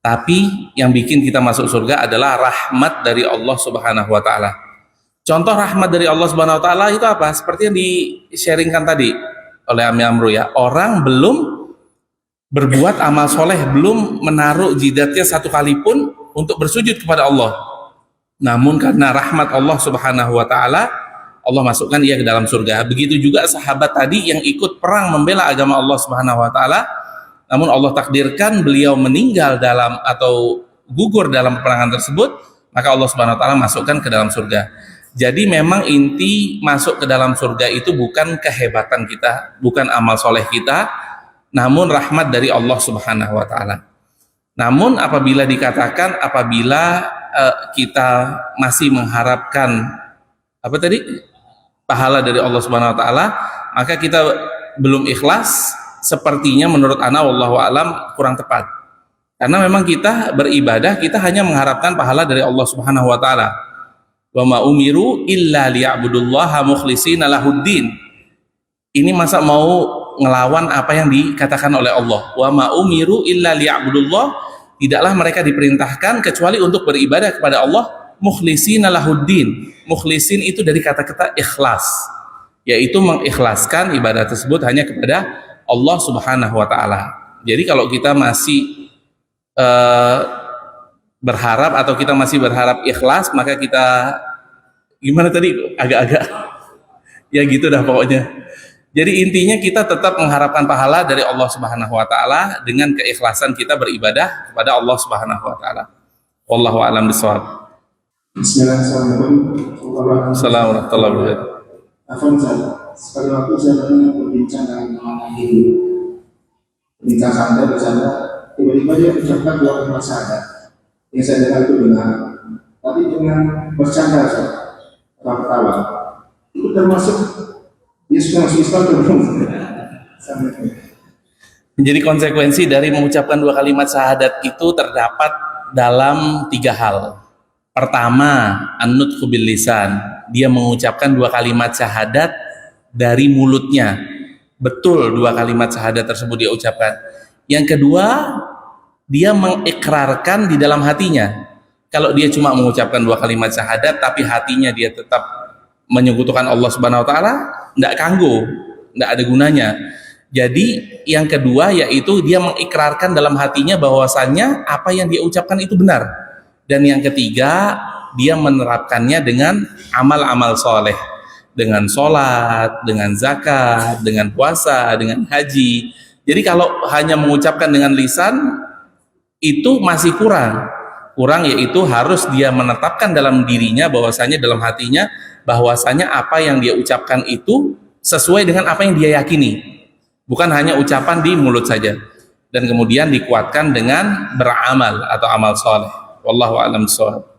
Tapi yang bikin kita masuk surga adalah rahmat dari Allah Subhanahu Wa Taala. Contoh rahmat dari Allah Subhanahu Wa Taala itu apa? Seperti yang di-sharingkan tadi oleh Ami Amru ya. Orang belum berbuat amal soleh, belum menaruh jidatnya satu kali pun untuk bersujud kepada Allah. Namun karena rahmat Allah Subhanahu Wa Taala, Allah masukkan ia ke dalam surga. Begitu juga sahabat tadi yang ikut perang membela agama Allah Subhanahu Wa Taala. Namun Allah takdirkan beliau meninggal dalam atau gugur dalam peperangan tersebut, maka Allah Subhanahu Wa Taala masukkan ke dalam surga. Jadi memang inti masuk ke dalam surga itu bukan kehebatan kita, bukan amal soleh kita, namun rahmat dari Allah Subhanahu Wa Taala. Namun apabila dikatakan apabila kita masih mengharapkan apa tadi pahala dari Allah Subhanahu Wa Taala, maka kita belum ikhlas. Sepertinya menurut ana wallahu alam kurang tepat. Karena memang kita beribadah, kita hanya mengharapkan pahala dari Allah Subhanahu Wa Taala. Wa ma umiru illa liya'budullaha mukhlishina lahuddin. Ini masa mau ngelawan apa yang dikatakan oleh Allah. Wa ma umiru illa liya'budullah, tidaklah mereka diperintahkan kecuali untuk beribadah kepada Allah mukhlishina lahuddin. Mukhlisin itu dari kata-kata ikhlas, yaitu mengikhlaskan ibadah tersebut hanya kepada Allah Subhanahu Wa Taala. Jadi kalau kita masih berharap atau kita masih berharap ikhlas, maka kita gimana tadi agak-agak ya gitu dah pokoknya. Jadi intinya kita tetap mengharapkan pahala dari Allah Subhanahu Wa Taala dengan keikhlasan kita beribadah kepada Allah Subhanahu Wa Taala. Wallahu a'lam bishawab. Bismillahirrahmanirrahim. Assalamualaikum warahmatullahi wabarakatuh. Afwan saya, sekali waktu saya pernah berbincang dengan orang itu, berbincang santai bersama, tiba-tiba dia mengucapkan dua kalimat syahadat. Yang saya dengar itu benar, tapi dengan bercanda orang ketawa. Itu termasuk dia sudah masuk Islam atau belum? Jadi konsekuensi dari mengucapkan dua kalimat syahadat itu terdapat dalam tiga hal. Pertama, an-nutqu bil lisan. Dia mengucapkan dua kalimat syahadat dari mulutnya. Betul dua kalimat syahadat tersebut dia ucapkan. Yang kedua, dia mengikrarkan di dalam hatinya. Kalau dia cuma mengucapkan dua kalimat syahadat tapi hatinya dia tetap menyekutukan Allah Subhanahu Wa Taala, tidak kanggo, tidak ada gunanya. Jadi yang kedua yaitu dia mengikrarkan dalam hatinya bahwasannya apa yang dia ucapkan itu benar. Dan yang ketiga, dia menerapkannya dengan amal-amal soleh, dengan sholat, dengan zakat, dengan puasa, dengan haji. Jadi kalau hanya mengucapkan dengan lisan itu masih kurang, yaitu harus dia menetapkan dalam dirinya bahwasanya, dalam hatinya bahwasanya apa yang dia ucapkan itu sesuai dengan apa yang dia yakini, bukan hanya ucapan di mulut saja, dan kemudian dikuatkan dengan beramal atau amal soleh. Wallahu a'lam bishawab.